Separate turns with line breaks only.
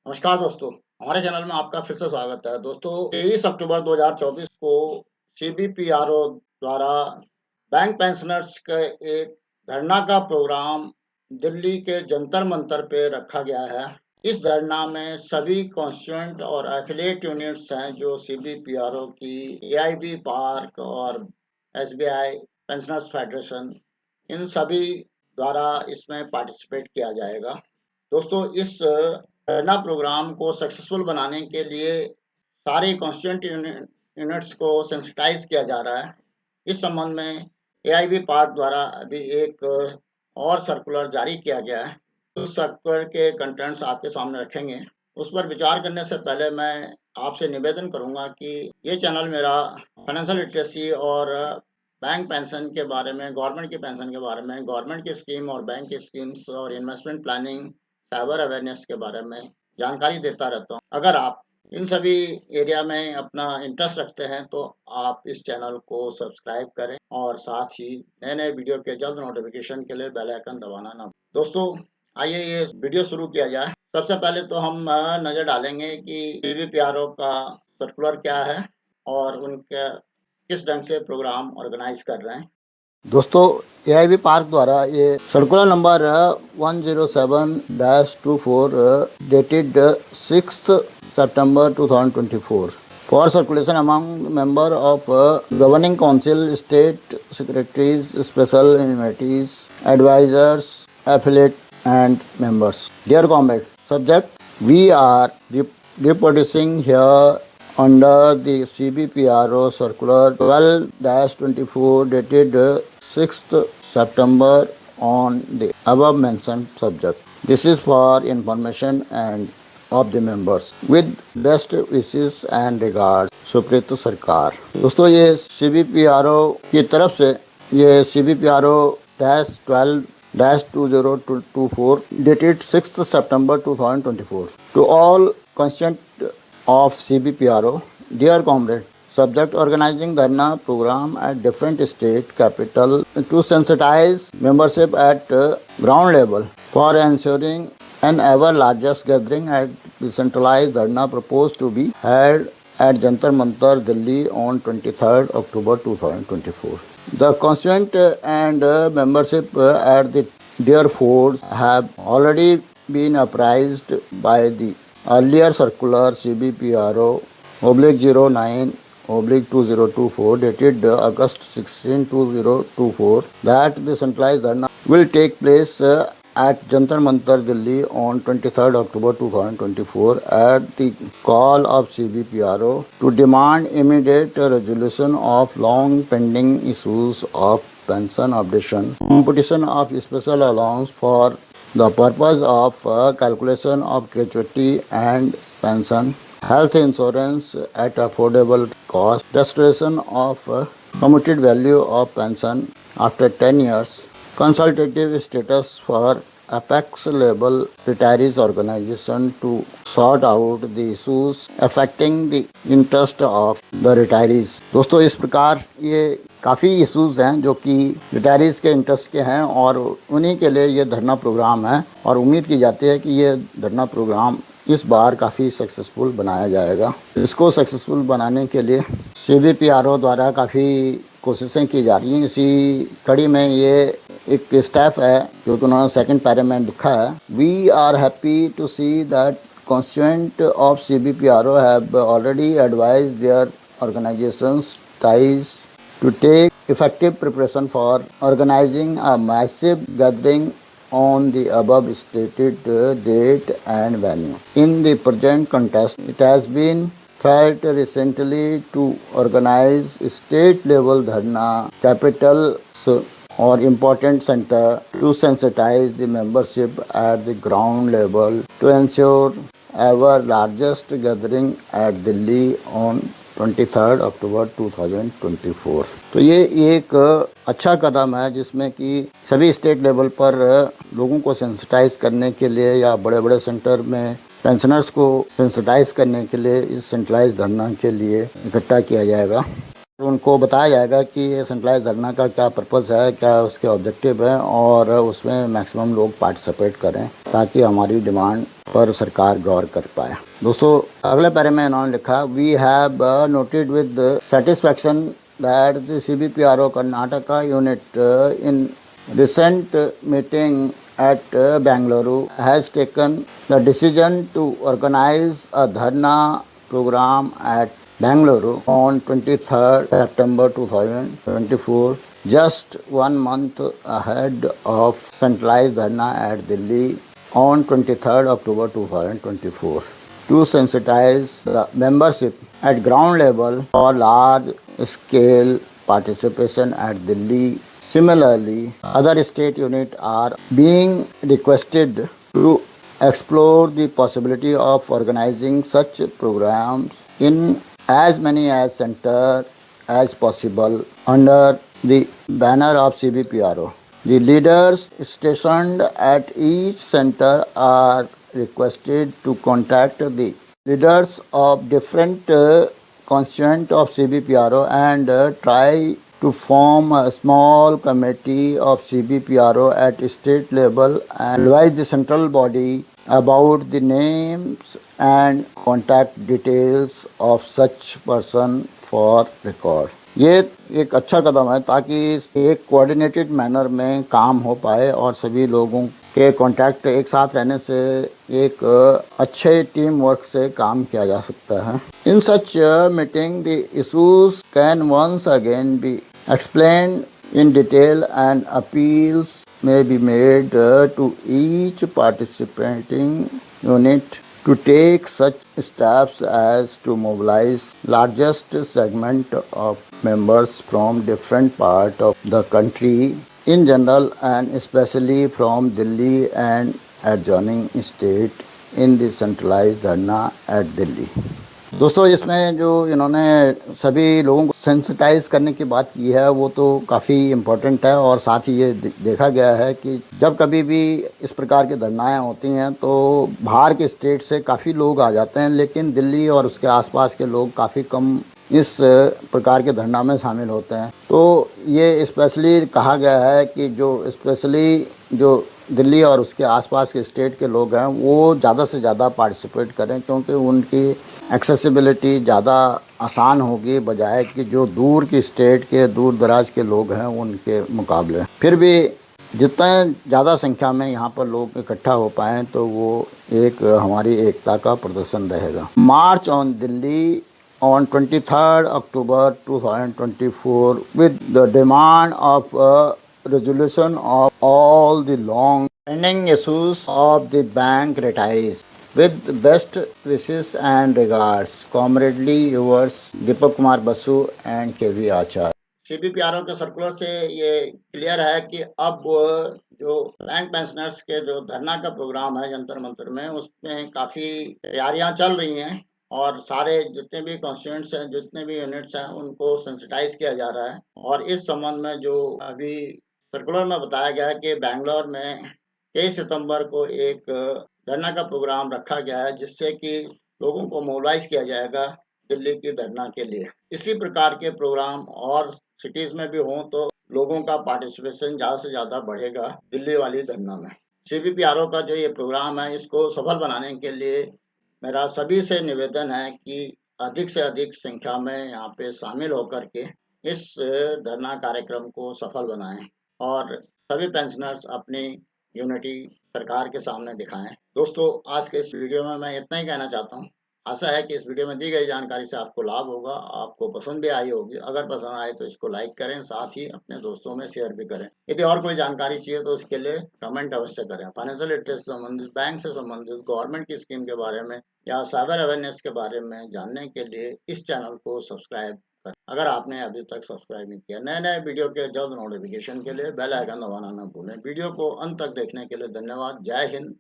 नमस्कार दोस्तों, हमारे चैनल में आपका फिर से स्वागत है। दोस्तों 23 अक्टूबर 2024 को सीबीपीआरओ द्वारा बैंक पेंशनर्स के एक धरना का प्रोग्राम दिल्ली के जंतर मंतर पे रखा गया है। इस धरना में सभी कॉन्स्टिट्यूएंट और एफिलिएट यूनिट्स हैं जो सीबीपीआरओ की एआईबी पार्क और एसबीआई पेंशनर्स फेडरेशन इन सभी द्वारा इसमें पार्टिसिपेट किया जाएगा। दोस्तों इस धरना प्रोग्राम को सक्सेसफुल बनाने के लिए सारे कॉन्स्टिट्यूएंट यूनिट्स को सेंसिटाइज किया जा रहा है। इस संबंध में एआईबी पार्क द्वारा अभी एक और सर्कुलर जारी किया गया है। उस सर्कुलर के कंटेंट्स आपके सामने रखेंगे। उस पर विचार करने से पहले मैं आपसे निवेदन करूंगा कि ये चैनल मेरा फाइनेंशियल लिटरेसी और बैंक पेंशन के बारे में, गवर्नमेंट की पेंशन के बारे में, गवर्नमेंट की स्कीम और बैंक की स्कीम्स और इन्वेस्टमेंट प्लानिंग, साइबर अवेयरनेस के बारे में जानकारी देता रहता हूँ। अगर आप इन सभी एरिया में अपना इंटरेस्ट रखते हैं तो आप इस चैनल को सब्सक्राइब करें और साथ ही नए नए वीडियो के जल्द नोटिफिकेशन के लिए बेल आइकन दबाना ना भूलें। दोस्तों आइए ये वीडियो शुरू किया जाए। सबसे पहले तो हम नज़र डालेंगे कि सीबीपीआरओ का सर्कुलर क्या है और उनके किस ढंग से प्रोग्राम ऑर्गेनाइज कर रहे हैं। दोस्तों एआईबी पार्क द्वारा ये circular number 107-24 dated 6th September 2024 for circulation among member of governing council, state secretaries, special envoys, advisors, affiliate and members. Dear comrade, subject we are reproducing here under the CBPRO circular 12-24 dated 6th September on the above mentioned subject. This is for information and of the members with best wishes and regards Supreet सरकार। दोस्तों ये CBPRO की तरफ से ये CBPRO -12-2024 dated 6th September 2024 to all constituent of CBPRO. Dear comrade, subject organizing dharna program at different state capital to sensitize membership at ground level for ensuring an ever largest gathering at decentralized dharna proposed to be held at Jantar Mantar, Delhi on 23rd October 2024. The constituent and membership at the dear forts have already been apprised by the earlier circular CBPRO /09/2024 dated August 16, 2024 that the centralized dharna will take place at Jantar Mantar, Delhi on 23rd October 2024 at the call of CBPRO to demand immediate resolution of long pending issues of pension updation, competition of special allowance for the purpose of calculation of gratuity and pension, health insurance at affordable cost, restoration of commuted value of pension after 10 years, consultative status for apex level retirees organization to sort out the issues affecting the interest of the retirees. दोस्तों इस प्रकार ये काफ़ी issues हैं जो कि retirees के interest के हैं और उन्हीं के लिए ये धरना प्रोग्राम है और उम्मीद की जाती है कि ये धरना प्रोग्राम इस बार काफ़ी सक्सेसफुल बनाया जाएगा। इसको सक्सेसफुल बनाने के लिए CBPRO द्वारा काफ़ी कोशिशें की जा रही हैं। इसी कड़ी में ये एक स्टाफ है जो कि उन्होंने सेकंड पैरा में लिखा है, we are happy to see that constituent of CBPRO have already advised their organizations ties to take effective preparation for organizing a massive gathering on the above stated date and venue. In the present context, it has been felt recently to organize state level dharna capitals or important center to sensitize the membership at the ground level to ensure ever largest gathering at Delhi on 23rd अक्टूबर 2024। तो ये एक अच्छा कदम है जिसमें कि सभी state level पर लोगों को सेंसिटाइज करने के लिए या बड़े बड़े सेंटर में पेंशनर्स को सेंसिटाइज करने के लिए इस सेंट्रलाइज धरना के लिए इकट्ठा किया जाएगा। उनको बताया जाएगा कि ये सेंट्रलाइज धरना का क्या पर्पस है, क्या उसके ऑब्जेक्टिव है, और उसमें मैक्सिमम लोग पार्टिसिपेट करें ताकि हमारी डिमांड पर सरकार गौर कर पाए। दोस्तों, अगले पैरे में इन्होंने लिखा, we have noted with satisfaction that the CBPRO Karnataka unit in recent meeting at Bangalore has taken the decision to organize a dharna program at Bangalore on 23rd September 2024, just 1 month ahead of centralized dharna at Delhi on 23rd October 2024, to sensitize the membership at ground level for large scale participation at Delhi. Similarly, other state units are being requested to explore the possibility of organizing such programs in as many as center as possible under the banner of CBPRO. The leaders stationed at each center are requested to contact the leaders of different constituents of CBPRO and try to form a small committee of CBPRO at state level and advise the central body about the names and contact details of such person for record. ये एक अच्छा कदम है ताकि एक coordinated manner में काम हो पाए और सभी लोगों के कांटेक्ट एक साथ रहने से एक अच्छे टीम वर्क से काम किया जा सकता है। In such meeting the issues can once again be explained in detail and appeals may be made to each participating unit to take such steps as to mobilize largest segment of members from different parts of the country in general and especially from Delhi and adjoining state in the centralized dharna at Delhi. दोस्तों, इसमें जो इन्होंने सभी लोगों को sensitize करने की बात की है वो तो काफ़ी इम्पोर्टेंट है, और साथ ही ये देखा गया है कि जब कभी भी इस प्रकार की धरनाएं होती हैं तो बाहर के स्टेट से काफ़ी लोग आ जाते हैं, लेकिन दिल्ली और उसके आसपास के लोग काफ़ी कम इस प्रकार के धरना में शामिल होते हैं। तो ये स्पेशली कहा गया है कि जो स्पेशली जो दिल्ली और उसके आसपास के स्टेट के लोग हैं वो ज़्यादा से ज़्यादा पार्टिसिपेट करें, क्योंकि उनकी एक्सेसिबिलिटी ज़्यादा आसान होगी बजाय कि जो दूर की स्टेट के दूर दराज के लोग हैं उनके मुकाबले। फिर भी जितना ज़्यादा संख्या में यहाँ पर लोग इकट्ठा हो पाएँ तो वो एक हमारी एकता का प्रदर्शन रहेगा। March on Delhi on 23rd October 2024 with the demand of a resolution of all the long pending issues of the bank retirees. With best wishes and regards, comradely yours, Deepak Kumar Basu and KV Achar. CBPRO के circular से ये clear है कि अब जो bank pensioners के जो धरना का प्रोग्राम है जंतर मंतर में, उसमें काफ़ी तैयारियां चल रही हैं और सारे जितने भी कॉन्स्टिट्यूएंट्स हैं, जितने भी यूनिट्स हैं, उनको सेंसिटाइज किया जा रहा है। और इस संबंध में जो अभी सर्कुलर में बताया गया है कि बैंगलोर में 23 सितंबर को एक धरना का प्रोग्राम रखा गया है, जिससे कि लोगों को मोबिलाइज किया जाएगा दिल्ली की धरना के लिए। इसी प्रकार के प्रोग्राम और सिटीज में भी हों तो लोगों का पार्टिसिपेशन ज़्यादा से ज़्यादा बढ़ेगा दिल्ली वाली धरना में। CBPRO का जो ये प्रोग्राम है, इसको सफल बनाने के लिए मेरा सभी से निवेदन है कि अधिक से अधिक संख्या में यहाँ पे शामिल होकर के इस धरना कार्यक्रम को सफल बनाएं और सभी पेंशनर्स अपनी यूनिटी सरकार के सामने दिखाएं। दोस्तों, आज के इस वीडियो में मैं इतना ही कहना चाहता हूँ। आशा है कि इस वीडियो में दी गई जानकारी से आपको लाभ होगा, आपको पसंद भी आई होगी। अगर पसंद आए तो इसको लाइक करें, साथ ही अपने दोस्तों में शेयर भी करें। यदि और कोई जानकारी चाहिए तो उसके लिए कमेंट अवश्य करें। फाइनेंशियल लिटरेसी से संबंधित, बैंक से संबंधित, गवर्नमेंट की स्कीम के बारे में या साइबर अवेयरनेस के बारे में जानने के लिए इस चैनल को सब्सक्राइब करें, अगर आपने अभी तक सब्सक्राइब नहीं किया। नए नए वीडियो के जल्द नोटिफिकेशन के लिए बेल आइकन दबाना न भूलें। वीडियो को अंत तक देखने के लिए धन्यवाद। जय हिंद।